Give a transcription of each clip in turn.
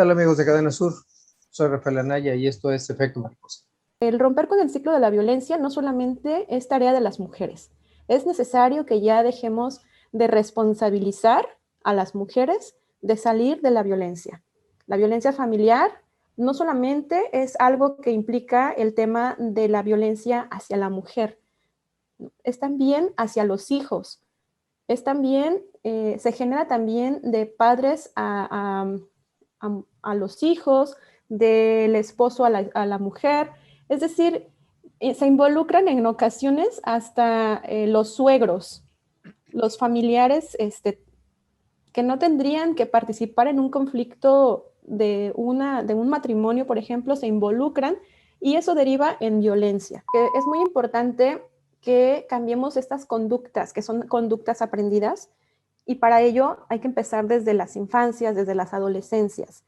tal, amigos de Cadena Sur? Soy Rafael Anaya y esto es Efecto Mariposa. El romper con el ciclo de la violencia no solamente es tarea de las mujeres. Es necesario que ya dejemos de responsabilizar a las mujeres de salir de la violencia. La violencia familiar no solamente es algo que implica el tema de la violencia hacia la mujer, es también hacia los hijos. Es también, se genera también de padres a los hijos, del esposo a la mujer. Es decir, se involucran en ocasiones hasta los suegros, los familiares que no tendrían que participar en un conflicto de un matrimonio, por ejemplo, se involucran y eso deriva en violencia. Es muy importante que cambiemos estas conductas, que son conductas aprendidas, y para ello hay que empezar desde las infancias, desde las adolescencias.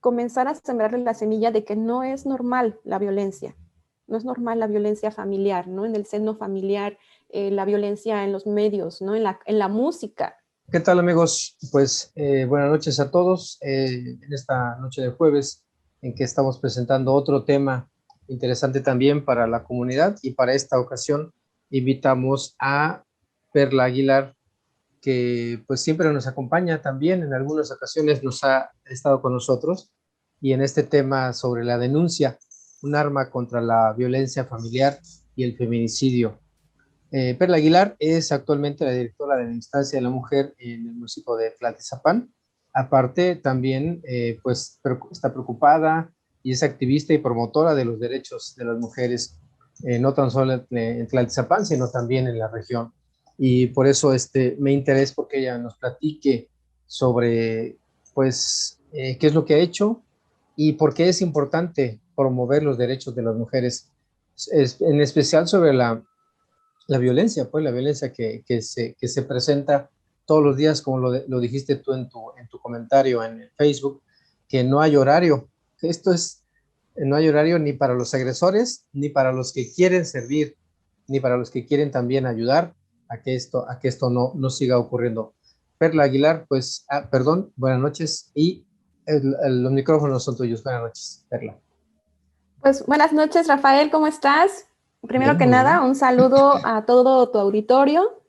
Comenzar a sembrarle la semilla de que no es normal la violencia, no es normal la violencia familiar, ¿no? En el seno familiar, la violencia en los medios, ¿no? En la música. ¿Qué tal, amigos? Pues buenas noches a todos en esta noche de jueves en que estamos presentando otro tema interesante también para la comunidad, y para esta ocasión invitamos a Perla Aguilar, que pues siempre nos acompaña también, en algunas ocasiones nos ha estado con nosotros, y en este tema sobre la denuncia, un arma contra la violencia familiar y el feminicidio. Perla Aguilar es actualmente la directora de la Instancia de la Mujer en el municipio de Tlaltizapán. Aparte, también pues está preocupada y es activista y promotora de los derechos de las mujeres, no tan solo en Tlaltizapán, sino también en la región. Y por eso me interesa porque ella nos platique sobre pues qué es lo que ha hecho y por qué es importante promover los derechos de las mujeres, en especial sobre la violencia, pues la violencia que se presenta todos los días, como lo dijiste tú en tu comentario en Facebook, que no hay horario. No hay horario ni para los agresores, ni para los que quieren servir, ni para los que quieren también ayudar a que esto no siga ocurriendo. Perla Aguilar, pues, perdón, buenas noches, y los micrófonos son tuyos. Buenas noches, Perla. Pues buenas noches, Rafael, ¿cómo estás? Primero Bien, que muy nada, bien. un saludo a todo tu auditorio,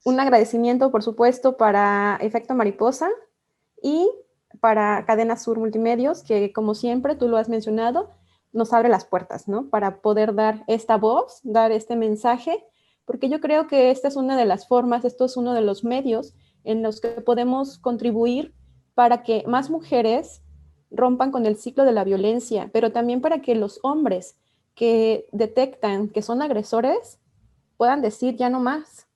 un agradecimiento, por supuesto, para Efecto Mariposa y para Cadena Sur Multimedios, que como siempre, tú lo has mencionado, nos abre las puertas, ¿no? Para poder dar esta voz, dar este mensaje, porque yo creo que esta es una de las formas, esto es uno de los medios en los que podemos contribuir para que más mujeres rompan con el ciclo de la violencia, pero también para que los hombres que detectan que son agresores puedan decir ya no más,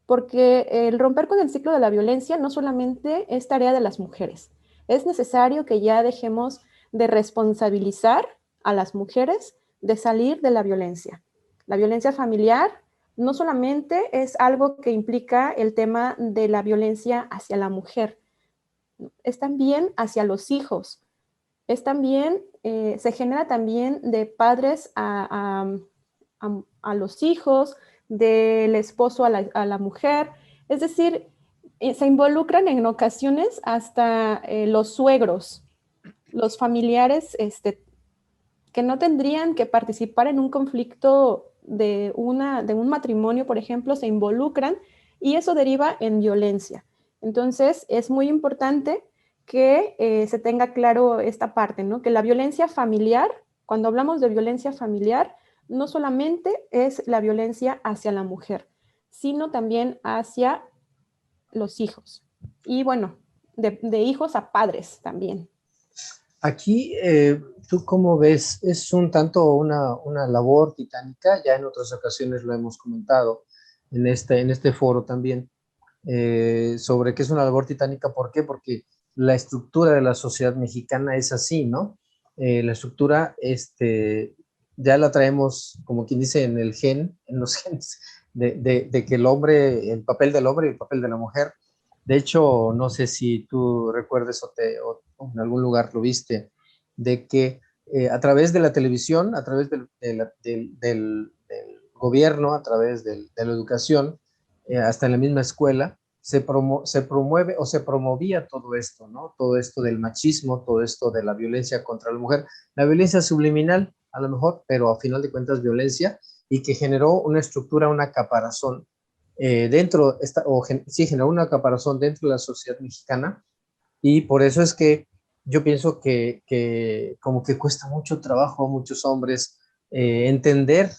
porque el romper con el ciclo de la violencia no solamente es tarea de las mujeres. Es necesario que ya dejemos de responsabilizar a las mujeres de salir de la violencia. La violencia familiar no solamente es algo que implica el tema de la violencia hacia la mujer, es también hacia los hijos. Es también, se genera también de padres a los hijos, del esposo a la mujer. Es decir, se involucran en ocasiones hasta los suegros, los familiares que no tendrían que participar en un conflicto de un matrimonio, por ejemplo, se involucran y eso deriva en violencia. Entonces, es muy importante que se tenga claro esta parte, ¿no? Que la violencia familiar, cuando hablamos de violencia familiar, no solamente es la violencia hacia la mujer, sino también hacia los hijos. Y bueno, de hijos a padres también. Aquí, ¿tú cómo ves? Es un tanto una labor titánica, ya en otras ocasiones lo hemos comentado en este foro también, sobre que es una labor titánica. ¿Por qué? Porque la estructura de la sociedad mexicana es así, ¿no? La estructura, ya la traemos, como quien dice, en el gen, en los genes, de que el hombre, el papel del hombre y el papel de la mujer. De hecho, no sé si tú recuerdes o en algún lugar lo viste, de que a través de la televisión, a través del gobierno, a través de la educación, hasta en la misma escuela, se promueve o se promovía todo esto, ¿no? Todo esto del machismo, todo esto de la violencia contra la mujer, la violencia subliminal a lo mejor, pero a final de cuentas violencia, y que generó una estructura, una caparazón sí, generó una caparazón dentro de la sociedad mexicana, y por eso es que yo pienso que como que cuesta mucho trabajo a muchos hombres entender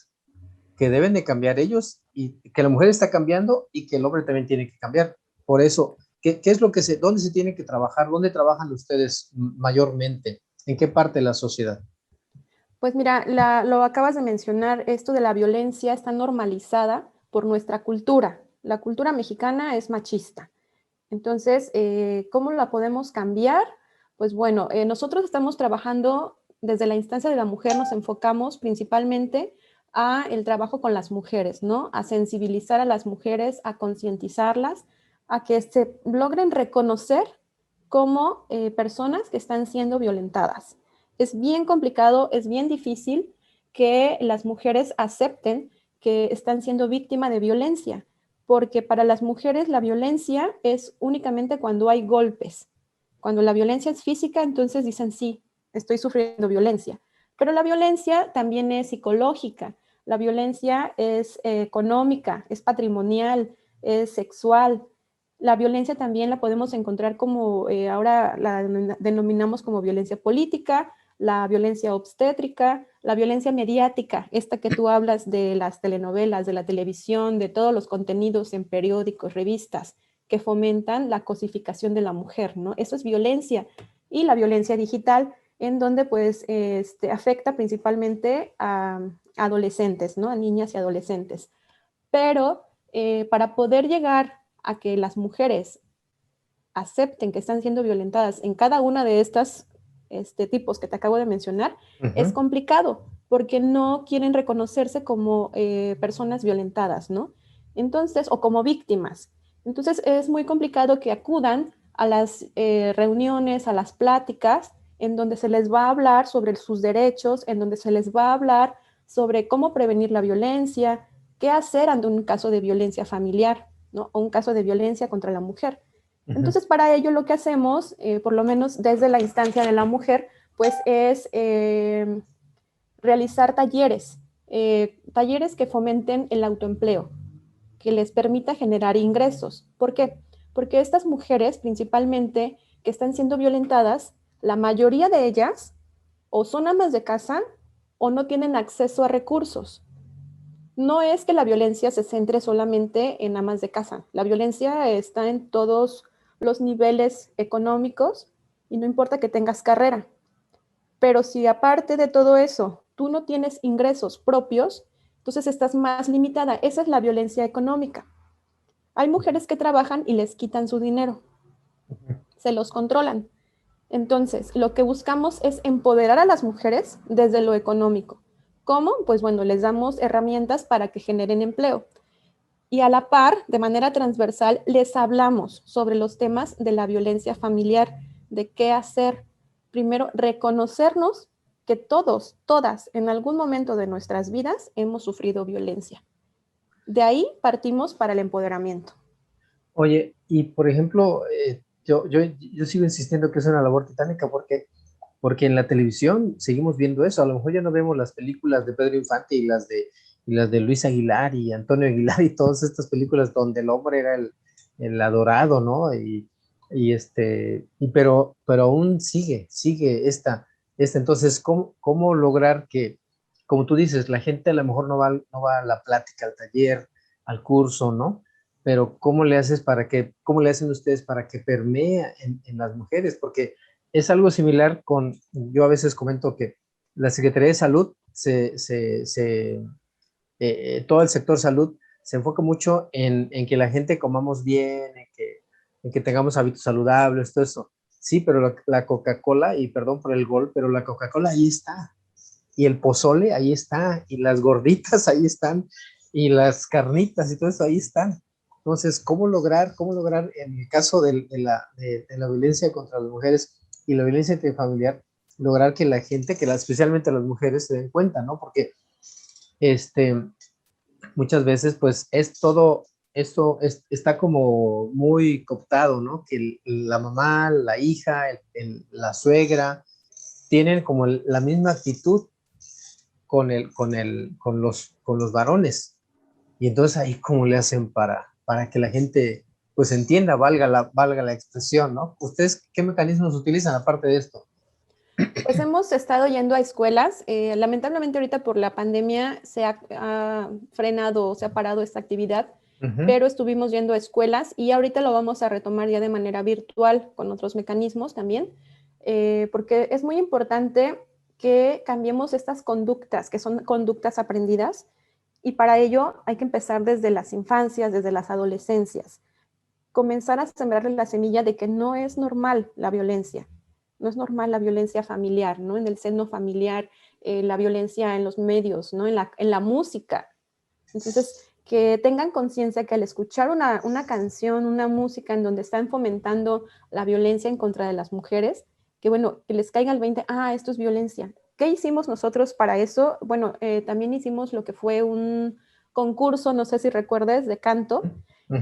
que deben de cambiar ellos y que la mujer está cambiando y que el hombre también tiene que cambiar. Por eso, ¿qué es lo que dónde se tiene que trabajar? ¿Dónde trabajan ustedes mayormente? ¿En qué parte de la sociedad? Pues mira, lo acabas de mencionar, esto de la violencia está normalizada por nuestra cultura. La cultura mexicana es machista. Entonces, ¿cómo la podemos cambiar? Pues bueno, nosotros estamos trabajando desde la instancia de la mujer, nos enfocamos principalmente a el trabajo con las mujeres, ¿no? A sensibilizar a las mujeres, a concientizarlas, a que se logren reconocer como personas que están siendo violentadas. Es bien complicado, es bien difícil que las mujeres acepten que están siendo víctimas de violencia, porque para las mujeres la violencia es únicamente cuando hay golpes. Cuando la violencia es física, entonces dicen, sí, estoy sufriendo violencia. Pero la violencia también es psicológica, la violencia es económica, es patrimonial, es sexual. La violencia también la podemos encontrar como, ahora la denominamos como violencia política, la violencia obstétrica, la violencia mediática, esta que tú hablas de las telenovelas, de la televisión, de todos los contenidos en periódicos, revistas, que fomentan la cosificación de la mujer, ¿no? Eso es violencia. Y la violencia digital, en donde pues afecta principalmente a adolescentes, ¿no? A niñas y adolescentes. Pero para poder llegar a que las mujeres acepten que están siendo violentadas en cada una de estas tipos que te acabo de mencionar, es complicado porque no quieren reconocerse como personas violentadas, ¿no? Entonces, o como víctimas. Entonces, es muy complicado que acudan a las reuniones, a las pláticas, en donde se les va a hablar sobre sus derechos, en donde se les va a hablar sobre cómo prevenir la violencia, qué hacer ante un caso de violencia familiar, ¿no? O un caso de violencia contra la mujer. Entonces, para ello lo que hacemos, por lo menos desde la instancia de la mujer, pues es realizar talleres que fomenten el autoempleo, que les permita generar ingresos. ¿Por qué? Porque estas mujeres, principalmente, que están siendo violentadas, la mayoría de ellas o son amas de casa o no tienen acceso a recursos. No es que la violencia se centre solamente en amas de casa. La violencia está en todos los niveles económicos y no importa que tengas carrera. Pero si aparte de todo eso tú no tienes ingresos propios, entonces estás más limitada. Esa es la violencia económica. Hay mujeres que trabajan y les quitan su dinero, se los controlan. Entonces, lo que buscamos es empoderar a las mujeres desde lo económico. ¿Cómo? Pues bueno, les damos herramientas para que generen empleo. Y a la par, de manera transversal, les hablamos sobre los temas de la violencia familiar, de qué hacer. Primero, reconocernos que todos, todas, en algún momento de nuestras vidas hemos sufrido violencia. De ahí partimos para el empoderamiento. Oye, y por ejemplo, yo sigo insistiendo que es una labor titánica porque en la televisión seguimos viendo eso. A lo mejor ya no vemos las películas de Pedro Infante y las de Luis Aguilar y Antonio Aguilar y todas estas películas donde el hombre era el adorado, ¿no? Pero aún sigue entonces, ¿cómo lograr que, como tú dices, la gente a lo mejor no va a la plática, al taller, al curso, ¿no? Pero ¿cómo le hacen ustedes para que permee en las mujeres? Porque es algo similar yo a veces comento que la Secretaría de Salud, todo el sector salud se enfoca mucho en que la gente comamos bien, en que tengamos hábitos saludables, todo eso. Sí, pero la Coca-Cola, y perdón por el gol, pero la Coca-Cola ahí está, y el pozole ahí está, y las gorditas ahí están, y las carnitas y todo eso ahí están. Entonces, ¿cómo lograr en el caso de la violencia contra las mujeres y la violencia intrafamiliar, lograr que la gente, especialmente las mujeres, se den cuenta, ¿no? Porque este, muchas veces, pues, es todo, esto está como muy cooptado, ¿no? Que la mamá, la hija, la suegra tienen como la misma actitud con los varones. Y entonces ahí cómo le hacen para que la gente pues entienda, valga la expresión, ¿no? ¿Ustedes qué mecanismos utilizan aparte de esto? Pues hemos estado yendo a escuelas. Lamentablemente ahorita por la pandemia se ha frenado, se ha parado esta actividad, pero estuvimos yendo a escuelas y ahorita lo vamos a retomar ya de manera virtual con otros mecanismos también, porque es muy importante que cambiemos estas conductas, que son conductas aprendidas, y para ello hay que empezar desde las infancias, desde las adolescencias. Comenzar a sembrarle la semilla de que no es normal la violencia. No es normal la violencia familiar, ¿no? En el seno familiar, la violencia en los medios, ¿no? En la música. Entonces, que tengan conciencia que al escuchar una canción, una música en donde están fomentando la violencia en contra de las mujeres, que bueno, que les caiga el 20, esto es violencia. ¿Qué hicimos nosotros para eso? Bueno, también hicimos lo que fue un concurso, no sé si recuerdes, de canto,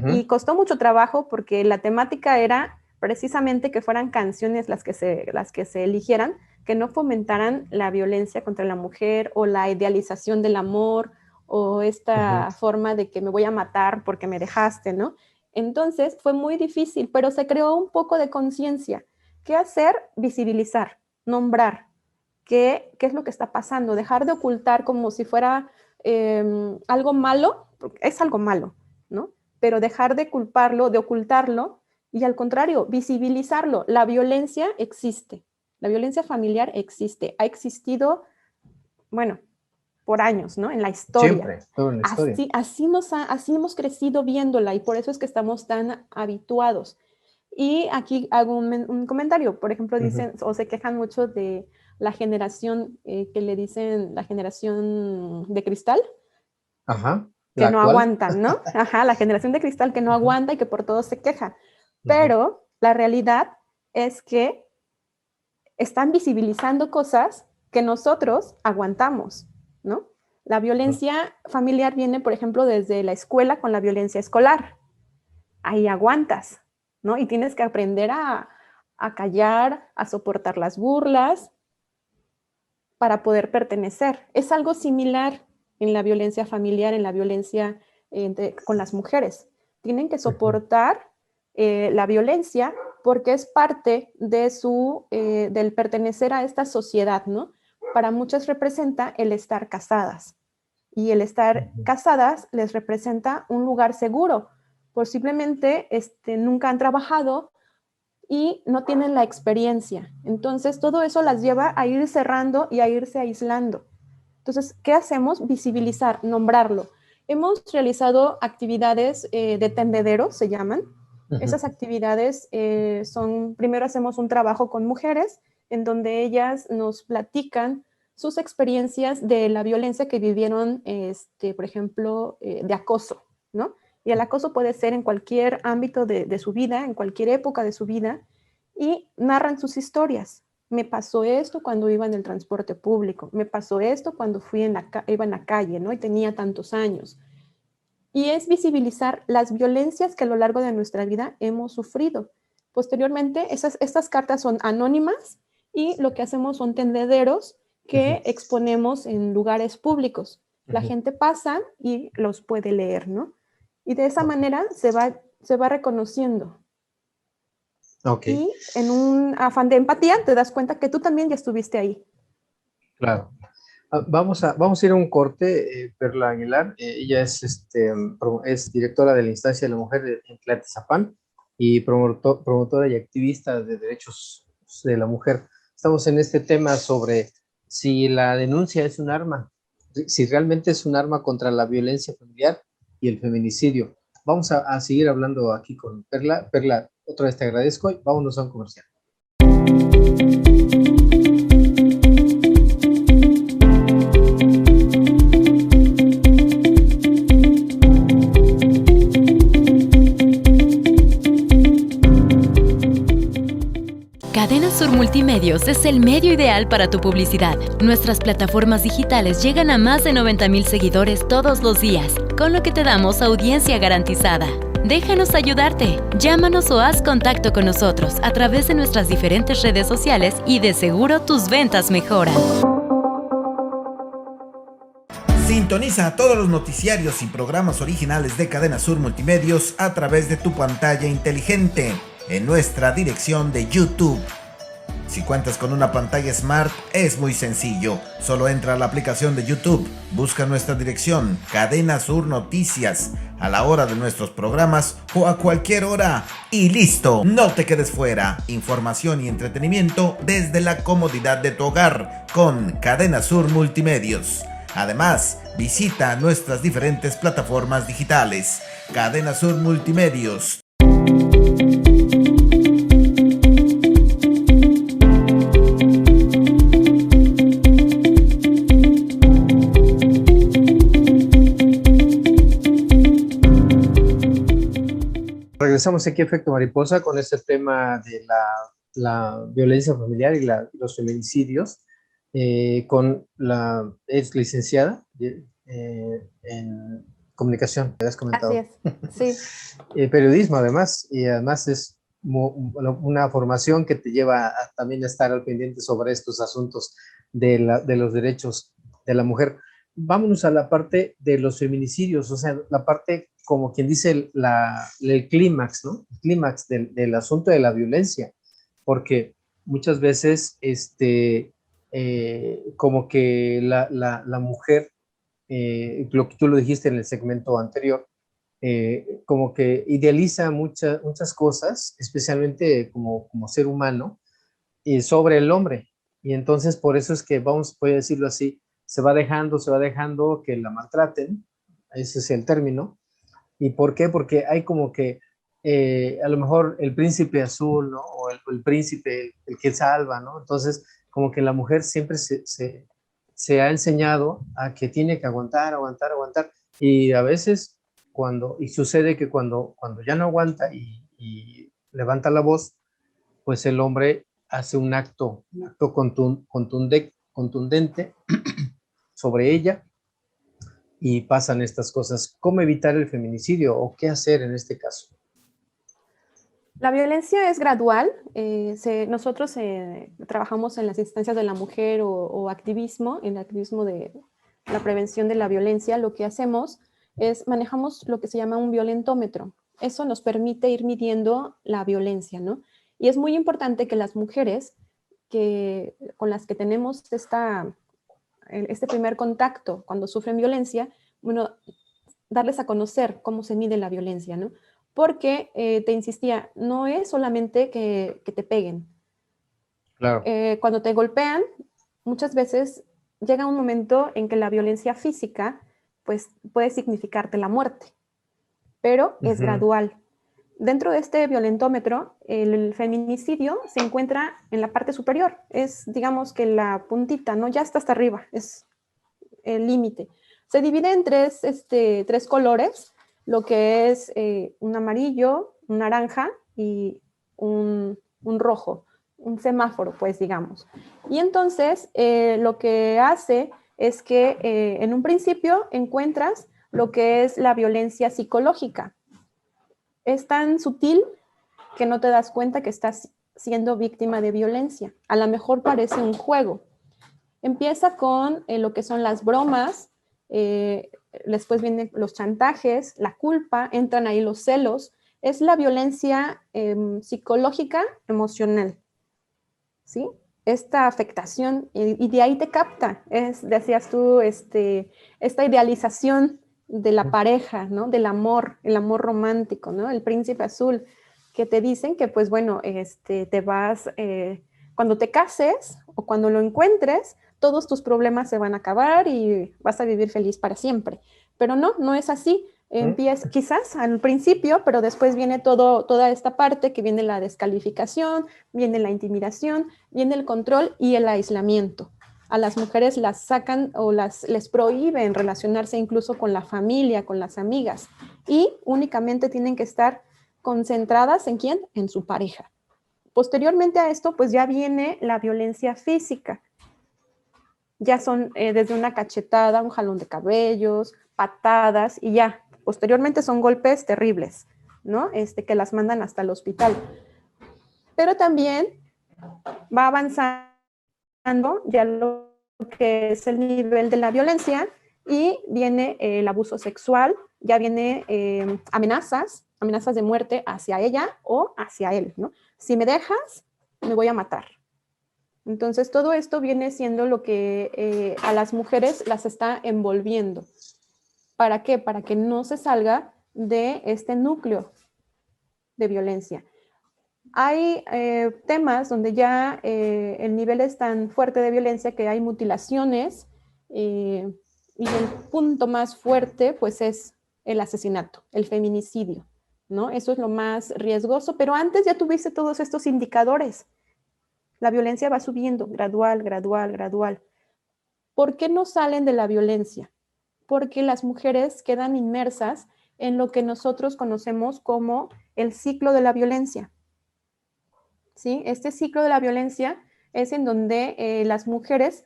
y costó mucho trabajo porque la temática era precisamente que fueran canciones las que se eligieran, que no fomentaran la violencia contra la mujer o la idealización del amor o esta forma de que me voy a matar porque me dejaste, ¿no? Entonces fue muy difícil, pero se creó un poco de conciencia. ¿Qué hacer? Visibilizar, nombrar. ¿Qué es lo que está pasando? Dejar de ocultar como si fuera algo malo, porque es algo malo, ¿no? Pero dejar de culparlo, de ocultarlo, y al contrario, visibilizarlo. La violencia existe, la violencia familiar existe, ha existido, bueno, por años, ¿no? En la historia. Siempre, toda la historia. Así hemos crecido viéndola y por eso es que estamos tan habituados. Y aquí hago un comentario, por ejemplo, dicen o se quejan mucho de la generación que le dicen la generación de cristal. Ajá. Que no aguantan, ¿no? Ajá, la generación de cristal que no aguanta y que por todo se queja. Pero la realidad es que están visibilizando cosas que nosotros aguantamos, ¿no? La violencia familiar viene, por ejemplo, desde la escuela con la violencia escolar. Ahí aguantas, ¿no? Y tienes que aprender a callar, a soportar las burlas para poder pertenecer. Es algo similar en la violencia familiar, en la violencia con las mujeres. Tienen que soportar la violencia porque es parte de del pertenecer a esta sociedad, ¿no? Para muchas representa el estar casadas y el estar casadas les representa un lugar seguro. Posiblemente nunca han trabajado y no tienen la experiencia. Entonces, todo eso las lleva a ir cerrando y a irse aislando. Entonces, ¿qué hacemos? Visibilizar, nombrarlo. Hemos realizado actividades de tendederos, se llaman. Esas actividades primero hacemos un trabajo con mujeres en donde ellas nos platican sus experiencias de la violencia que vivieron, por ejemplo, de acoso, ¿no? Y el acoso puede ser en cualquier ámbito de su vida, en cualquier época de su vida, y narran sus historias. Me pasó esto cuando iba en el transporte público, me pasó esto cuando iba en la calle, ¿no? Y tenía tantos años. Y es visibilizar las violencias que a lo largo de nuestra vida hemos sufrido. Posteriormente, estas cartas son anónimas y lo que hacemos son tendederos que exponemos en lugares públicos. La gente pasa y los puede leer, ¿no? Y de esa manera se va reconociendo. Y en un afán de empatía te das cuenta que tú también ya estuviste ahí. Claro. Vamos a ir a un corte, Perla Aguilar. Ella es directora de la Instancia de la Mujer en Tlaltizapán y promotora y activista de derechos de la mujer. Estamos en este tema sobre si la denuncia es un arma, si realmente es un arma contra la violencia familiar y el feminicidio. Vamos a seguir hablando aquí con Perla. Perla, otra vez te agradezco y vámonos a un comercial. Sur Multimedios es el medio ideal para tu publicidad. Nuestras plataformas digitales llegan a más de 90,000 seguidores todos los días, con lo que te damos audiencia garantizada. Déjanos ayudarte. Llámanos o haz contacto con nosotros a través de nuestras diferentes redes sociales y de seguro tus ventas mejoran. Sintoniza todos los noticiarios y programas originales de Cadena Sur Multimedios a través de tu pantalla inteligente en nuestra dirección de YouTube. Si cuentas con una pantalla Smart, es muy sencillo. Solo entra a la aplicación de YouTube, busca nuestra dirección, Cadena Sur Noticias, a la hora de nuestros programas o a cualquier hora. Y listo, no te quedes fuera. Información y entretenimiento desde la comodidad de tu hogar con Cadena Sur Multimedios. Además, visita nuestras diferentes plataformas digitales. Cadena Sur Multimedios. Regresamos aquí a Efecto Mariposa con este tema de la violencia familiar y los feminicidios, con la ex licenciada en comunicación, que has comentado. Así es, sí. Periodismo además, y además es una formación que te lleva a también a estar al pendiente sobre estos asuntos de los derechos de la mujer. Vámonos a la parte de los feminicidios, o sea, la parte, como quien dice, el clímax, ¿no? El clímax del asunto de la violencia, porque muchas veces, como que la mujer, lo que tú lo dijiste en el segmento anterior, como que idealiza muchas cosas, especialmente como ser humano, sobre el hombre, y entonces por eso es que voy a decirlo así, se va dejando que la maltraten, ese es el término. ¿Y por qué? Porque hay como que a lo mejor el príncipe azul, ¿no? O el príncipe, el que salva, ¿no? Entonces, como que la mujer siempre se ha enseñado a que tiene que aguantar, y a veces sucede que cuando ya no aguanta y levanta la voz, pues el hombre hace un acto contundente sobre ella, y pasan estas cosas. ¿Cómo evitar el feminicidio o qué hacer en este caso? La violencia es gradual. Nosotros trabajamos en las instancias de la mujer o activismo, en el activismo de la prevención de la violencia. Lo que hacemos es manejamos lo que se llama un violentómetro. Eso nos permite ir midiendo la violencia, ¿no? Y es muy importante que las mujeres con las que tenemos este primer contacto cuando sufren violencia, bueno, darles a conocer cómo se mide la violencia, ¿no? Porque, te insistía, no es solamente que te peguen. Claro. Cuando te golpean, muchas veces llega un momento en que la violencia física pues, puede significarte la muerte, pero es gradual. Dentro de este violentómetro, el feminicidio se encuentra en la parte superior. Es, digamos, que la puntita, ¿no? Ya está hasta arriba, es el límite. Se divide en tres colores, lo que es un amarillo, un naranja y un rojo, un semáforo, pues, digamos. Y entonces, lo que hace es que en un principio encuentras lo que es la violencia psicológica. Es tan sutil que no te das cuenta que estás siendo víctima de violencia. A lo mejor parece un juego. Empieza con lo que son las bromas, después vienen los chantajes, la culpa, entran ahí los celos. Es la violencia psicológica emocional, ¿sí? Esta afectación, y de ahí te capta, decías tú, esta idealización de la pareja, ¿no? Del amor, el amor romántico, ¿no? El príncipe azul, que te dicen que, pues bueno, te vas, cuando te cases o cuando lo encuentres, todos tus problemas se van a acabar y vas a vivir feliz para siempre. Pero no es así. Empieza quizás al principio, pero después viene toda esta parte que viene la descalificación, viene la intimidación, viene el control y el aislamiento. A las mujeres las sacan o les prohíben relacionarse incluso con la familia, con las amigas, y únicamente tienen que estar concentradas ¿en quién? En su pareja. Posteriormente a esto, pues ya viene la violencia física. Ya son desde una cachetada, un jalón de cabellos, patadas y ya. Posteriormente son golpes terribles, ¿no? Que las mandan hasta el hospital. Pero también va avanzando ya lo que es el nivel de la violencia y viene el abuso sexual, ya viene amenazas de muerte hacia ella o hacia él, ¿no? Si me dejas, me voy a matar. Entonces, todo esto viene siendo lo que a las mujeres las está envolviendo. ¿Para qué? Para que no se salga de este núcleo de violencia. Hay temas donde ya el nivel es tan fuerte de violencia que hay mutilaciones y el punto más fuerte pues es el asesinato, el feminicidio, ¿no? Eso es lo más riesgoso, pero antes ya tuviste todos estos indicadores. La violencia va subiendo, gradual, gradual, gradual. ¿Por qué no salen de la violencia? Porque las mujeres quedan inmersas en lo que nosotros conocemos como el ciclo de la violencia. ¿Sí? Este ciclo de la violencia es en donde las mujeres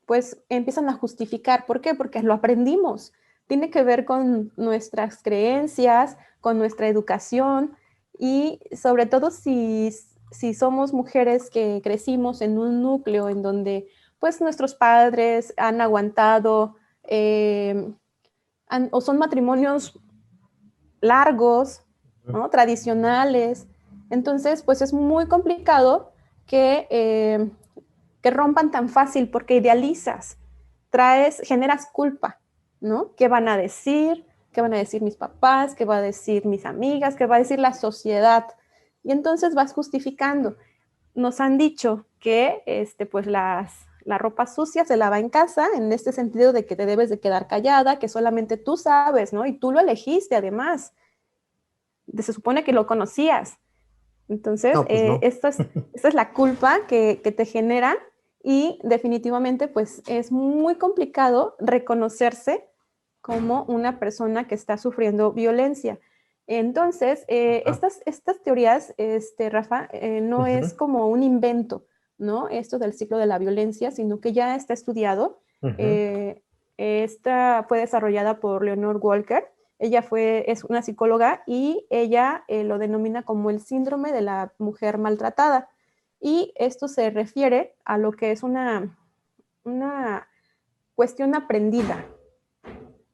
pues empiezan a justificar. ¿Por qué? Porque lo aprendimos. Tiene que ver con nuestras creencias, con nuestra educación y sobre todo si somos mujeres que crecimos en un núcleo en donde pues nuestros padres han aguantado o son matrimonios largos, ¿no? Tradicionales. Entonces, pues es muy complicado que rompan tan fácil porque idealizas, generas culpa, ¿no? ¿Qué van a decir? ¿Qué van a decir mis papás? ¿Qué va a decir mis amigas? ¿Qué va a decir la sociedad? Y entonces vas justificando. Nos han dicho que pues la ropa sucia se lava en casa, en este sentido de que te debes de quedar callada, que solamente tú sabes, ¿no? Y tú lo elegiste además. Se supone que lo conocías. Entonces, No, pues no. esta es la culpa que te genera y definitivamente pues es muy complicado reconocerse como una persona que está sufriendo violencia. Entonces, estas teorías, Rafa, no es como un invento, ¿no? Esto del ciclo de la violencia, sino que ya está estudiado. Esta fue desarrollada por Leonore Walker. Ella es una psicóloga y ella lo denomina como el síndrome de la mujer maltratada. Y esto se refiere a lo que es una cuestión aprendida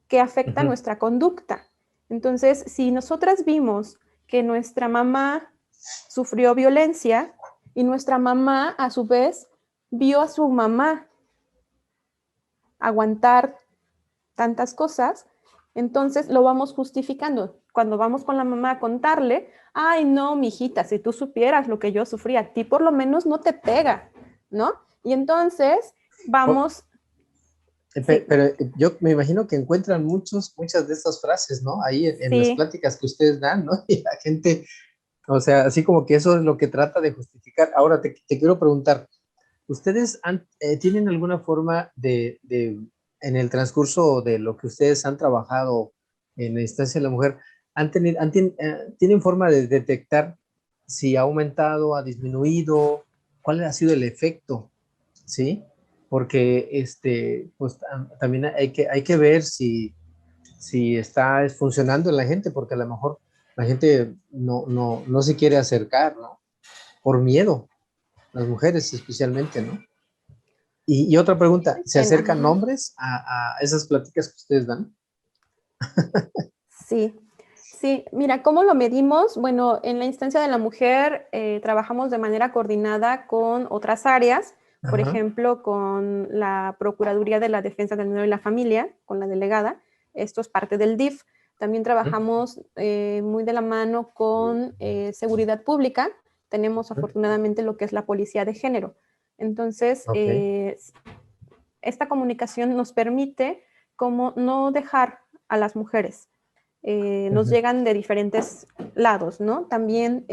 que afecta nuestra conducta. Entonces, si nosotras vimos que nuestra mamá sufrió violencia y nuestra mamá, a su vez, vio a su mamá aguantar tantas cosas, entonces lo vamos justificando. Cuando vamos con la mamá a contarle, ay, no, mijita, si tú supieras lo que yo sufrí, a ti por lo menos no te pega, ¿no? Y entonces vamos... Pero yo me imagino que encuentran muchas de estas frases, ¿no? Ahí en las pláticas que ustedes dan, ¿no? Y la gente, o sea, así como que eso es lo que trata de justificar. Ahora te quiero preguntar, ¿ustedes tienen alguna forma en el transcurso de lo que ustedes han trabajado en la instancia de la mujer, tienen forma de detectar si ha aumentado, ha disminuido, cuál ha sido el efecto, ¿sí? Porque pues también hay que ver si está funcionando en la gente, porque a lo mejor la gente no se quiere acercar, ¿no? Por miedo, las mujeres especialmente, ¿no? Y otra pregunta, ¿se acercan hombres a esas pláticas que ustedes dan? Sí, mira, ¿cómo lo medimos? Bueno, en la instancia de la mujer trabajamos de manera coordinada con otras áreas, por ejemplo, con la Procuraduría de la Defensa del Menor y la Familia, con la delegada, esto es parte del DIF. También trabajamos muy de la mano con Seguridad Pública, tenemos afortunadamente lo que es la Policía de Género. Entonces, esta comunicación nos permite como no dejar a las mujeres. Nos llegan de diferentes lados, ¿no? También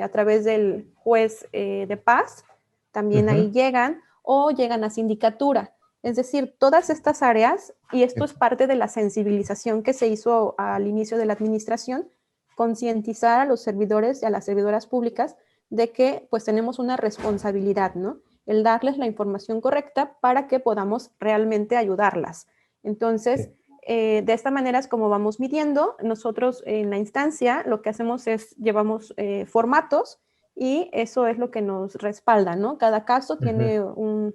a través del juez de paz, también ahí llegan, o llegan a sindicatura. Es decir, todas estas áreas, y esto es parte de la sensibilización que se hizo al inicio de la administración, concientizar a los servidores y a las servidoras públicas de que pues tenemos una responsabilidad, ¿no? El darles la información correcta para que podamos realmente ayudarlas. Entonces, de esta manera es como vamos midiendo. Nosotros en la instancia lo que hacemos es llevamos formatos y eso es lo que nos respalda, ¿no? Cada caso tiene un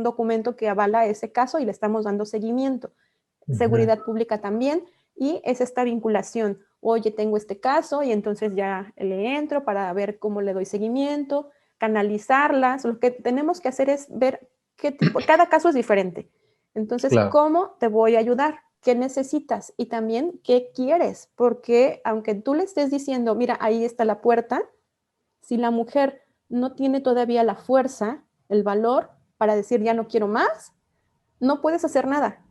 documento que avala ese caso y le estamos dando seguimiento. Seguridad pública también, y es esta vinculación. Oye, tengo este caso y entonces ya le entro para ver cómo le doy seguimiento, canalizarlas. Lo que tenemos que hacer es ver qué tipo, cada caso es diferente. Entonces, Claro. ¿cómo te voy a ayudar? ¿Qué necesitas? Y también, ¿qué quieres? Porque aunque tú le estés diciendo, mira, ahí está la puerta, si la mujer no tiene todavía la fuerza, el valor para decir ya no quiero más, no puedes hacer nada.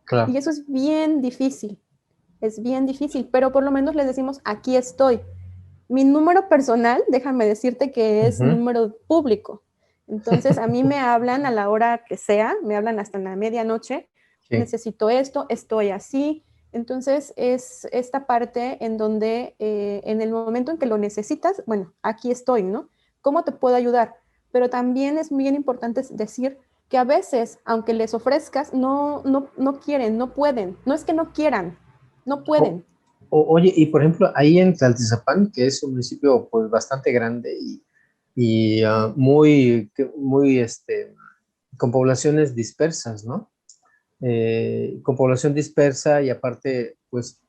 Claro. Y eso es bien difícil, pero por lo menos les decimos, aquí estoy. Mi número personal, déjame decirte que es número público. Entonces, a mí me hablan a la hora que sea, me hablan hasta la medianoche, necesito esto, estoy así. Entonces, es esta parte en donde en el momento en que lo necesitas, bueno, aquí estoy, ¿no? ¿Cómo te puedo ayudar? Pero también es muy importante decir que a veces, aunque les ofrezcas, no quieren, no pueden. No es que no quieran, no pueden. Oye, y por ejemplo, ahí en Tlaltizapán, que es un municipio pues bastante grande y muy, con poblaciones dispersas, ¿no? Con población dispersa y aparte, pues,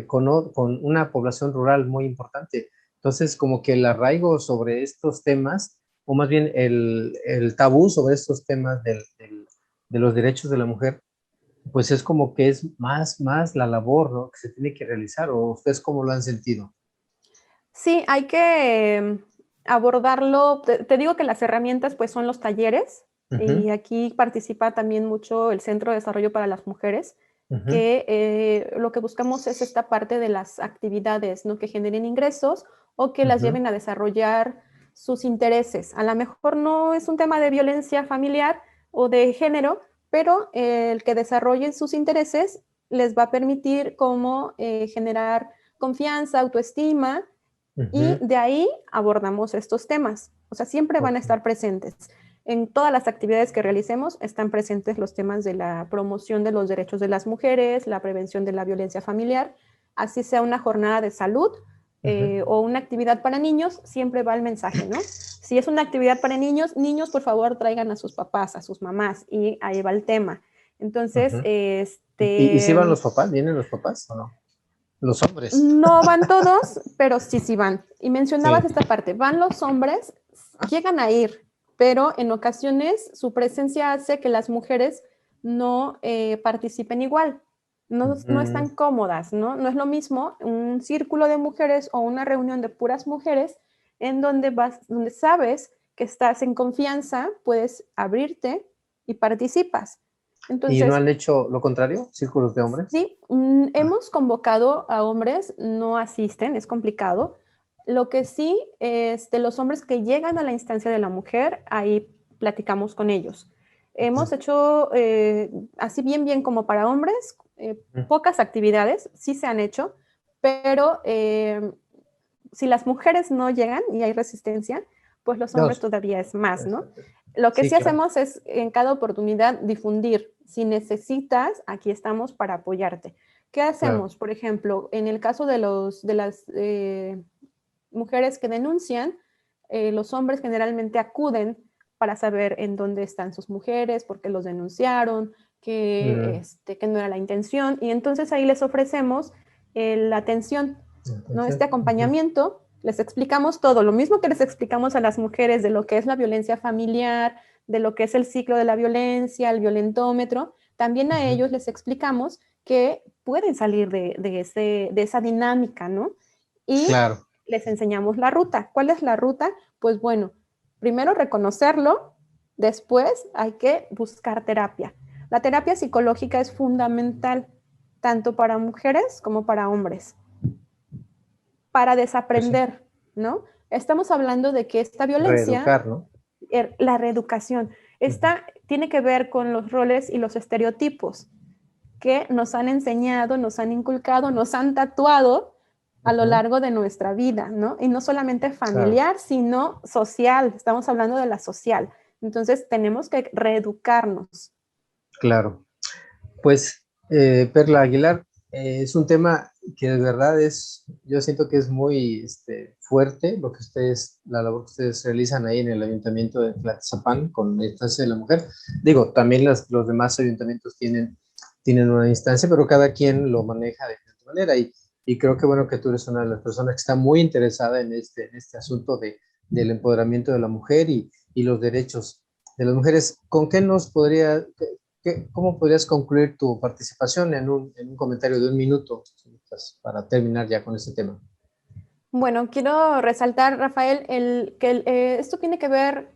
con una población rural muy importante. Entonces, como que el arraigo sobre estos temas, o más bien el tabú sobre estos temas de los derechos de la mujer, pues es como que es más la labor, ¿no?, que se tiene que realizar, ¿o ustedes cómo lo han sentido? Sí, hay que abordarlo. Te digo que las herramientas pues son los talleres, y aquí participa también mucho el Centro de Desarrollo para las Mujeres, que lo que buscamos es esta parte de las actividades, ¿no?, que generen ingresos o que las lleven a desarrollar sus intereses. A lo mejor no es un tema de violencia familiar o de género, pero el que desarrollen sus intereses les va a permitir cómo generar confianza, autoestima, y de ahí abordamos estos temas. O sea, siempre van a estar presentes. En todas las actividades que realicemos están presentes los temas de la promoción de los derechos de las mujeres, la prevención de la violencia familiar, así sea una jornada de salud o una actividad para niños, siempre va el mensaje, ¿no? Si es una actividad para niños, niños, por favor, traigan a sus papás, a sus mamás, y ahí va el tema. Entonces, ¿Y si van los papás? ¿Vienen los papás o no? Los hombres. No van todos, pero sí van. Y mencionabas esta parte, van los hombres, llegan a ir, pero en ocasiones su presencia hace que las mujeres no participen igual, no están cómodas, ¿no? No es lo mismo un círculo de mujeres o una reunión de puras mujeres en donde donde sabes que estás en confianza, puedes abrirte y participas. ¿Y no Entonces, han hecho lo contrario, círculos de hombres? sí, hemos convocado a hombres, no asisten, es complicado. Lo que sí, los hombres que llegan a la instancia de la mujer, ahí platicamos con ellos. Hemos hecho, así bien como para hombres, pocas actividades, sí se han hecho, pero si las mujeres no llegan y hay resistencia, pues los hombres todavía es más, ¿no? Lo que sí hacemos es en cada oportunidad difundir. Si necesitas, aquí estamos para apoyarte. ¿Qué hacemos? Por ejemplo, en el caso de las mujeres que denuncian, los hombres generalmente acuden para saber en dónde están sus mujeres, por qué los denunciaron, que no era la intención, y entonces ahí les ofrecemos la atención, ¿no? Este acompañamiento. Les explicamos todo, lo mismo que les explicamos a las mujeres de lo que es la violencia familiar, de lo que es el ciclo de la violencia, el violentómetro, también a ellos les explicamos que pueden salir de esa dinámica, ¿no? Y les enseñamos la ruta. ¿Cuál es la ruta? Pues bueno, primero reconocerlo, después hay que buscar terapia. La terapia psicológica es fundamental, tanto para mujeres como para hombres, para desaprender, ¿no? Estamos hablando de que esta violencia... Reeducar, ¿no? La reeducación. Esta tiene que ver con los roles y los estereotipos que nos han enseñado, nos han inculcado, nos han tatuado a lo largo de nuestra vida, ¿no? Y no solamente familiar, sino social. Estamos hablando de la social. Entonces, tenemos que reeducarnos. Claro. Pues, Perla Aguilar, es un tema que de verdad yo siento que es muy fuerte la labor que ustedes realizan ahí en el Ayuntamiento de Tlatzapán con la instancia de la mujer. Digo, también los demás ayuntamientos tienen una instancia, pero cada quien lo maneja de diferente manera y creo que bueno que tú eres una de las personas que está muy interesada en este asunto del empoderamiento de la mujer y los derechos de las mujeres. ¿Con qué cómo podrías concluir tu participación en un comentario de 1 minuto para terminar ya con este tema? Bueno, quiero resaltar, Rafael, que esto tiene que ver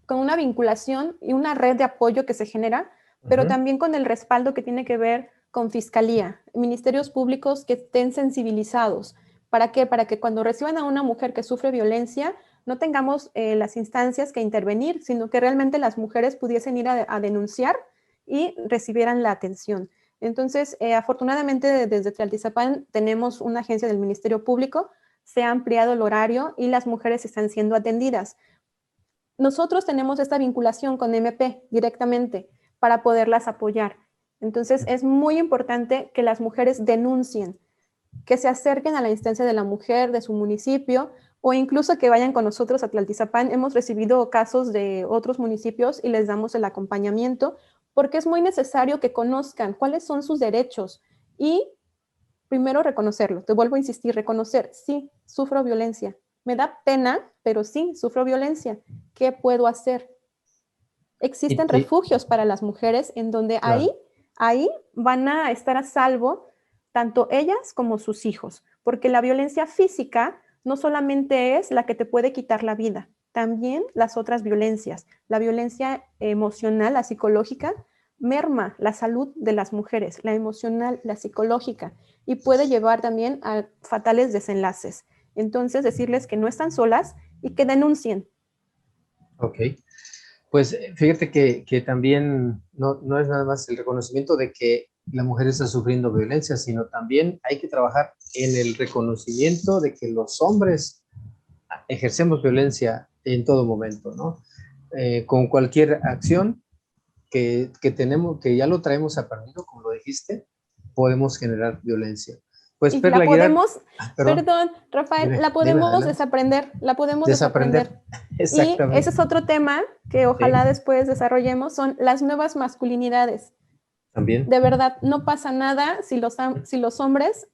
con una vinculación y una red de apoyo que se genera, pero también con el respaldo que tiene que ver con Fiscalía, ministerios públicos que estén sensibilizados. ¿Para qué? Para que cuando reciban a una mujer que sufre violencia, no tengamos las instancias que intervenir, sino que realmente las mujeres pudiesen ir a denunciar y recibieran la atención. Entonces, afortunadamente desde Tlaltizapán tenemos una agencia del Ministerio Público, se ha ampliado el horario y las mujeres están siendo atendidas. Nosotros tenemos esta vinculación con MP directamente para poderlas apoyar. Entonces, es muy importante que las mujeres denuncien, que se acerquen a la instancia de la mujer de su municipio o incluso que vayan con nosotros a Tlaltizapán. Hemos recibido casos de otros municipios y les damos el acompañamiento porque es muy necesario que conozcan cuáles son sus derechos y primero reconocerlo. Te vuelvo a insistir, reconocer, sí, sufro violencia. Me da pena, pero sí, sufro violencia. ¿Qué puedo hacer? Existen refugios para las mujeres en donde ahí van a estar a salvo tanto ellas como sus hijos, porque la violencia física no solamente es la que te puede quitar la vida, también las otras violencias. La violencia emocional, la psicológica, merma la salud de las mujeres, la emocional, la psicológica, y puede llevar también a fatales desenlaces. Entonces, decirles que no están solas y que denuncien. Ok. Pues fíjate que también no es nada más el reconocimiento de que la mujer está sufriendo violencia, sino también hay que trabajar en el reconocimiento de que los hombres ejercemos violencia en todo momento, ¿no? Con cualquier acción que tenemos, que ya lo traemos aprendido, como lo dijiste, podemos generar violencia. Pues y Perla la Aguilar, podemos, perdón, Rafael, la podemos desaprender, Y ese es otro tema que ojalá después desarrollemos, son las nuevas masculinidades. También. De verdad, no pasa nada si los hombres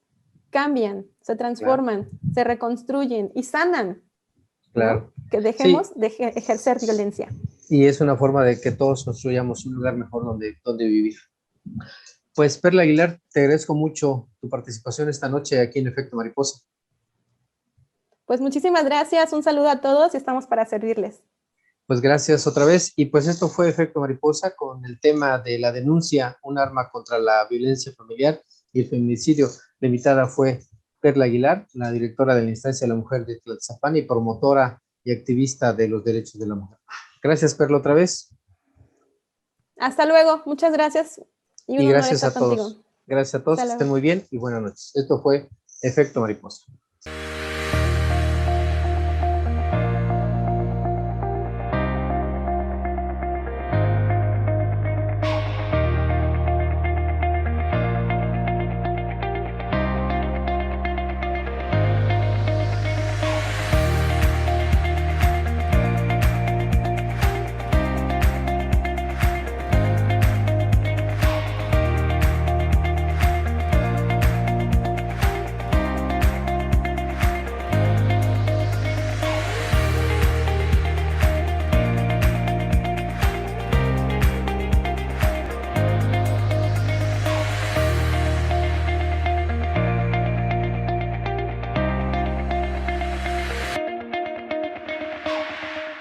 cambian, se transforman, se reconstruyen y sanan. Claro. ¿No? Que dejemos de ejercer violencia. Y es una forma de que todos construyamos un lugar mejor donde vivir. Pues Perla Aguilar, te agradezco mucho tu participación esta noche aquí en Efecto Mariposa. Pues muchísimas gracias, un saludo a todos y estamos para servirles. Pues gracias otra vez. Y pues esto fue Efecto Mariposa con el tema de la denuncia, un arma contra la violencia familiar y el feminicidio. La invitada fue Perla Aguilar, la directora de la Instancia de la Mujer de Tlatzapán y promotora y activista de los derechos de la mujer. Gracias, Perla, otra vez. Hasta luego, muchas gracias. Y gracias a todos. Gracias a todos, que estén muy bien y buenas noches. Esto fue Efecto Mariposa.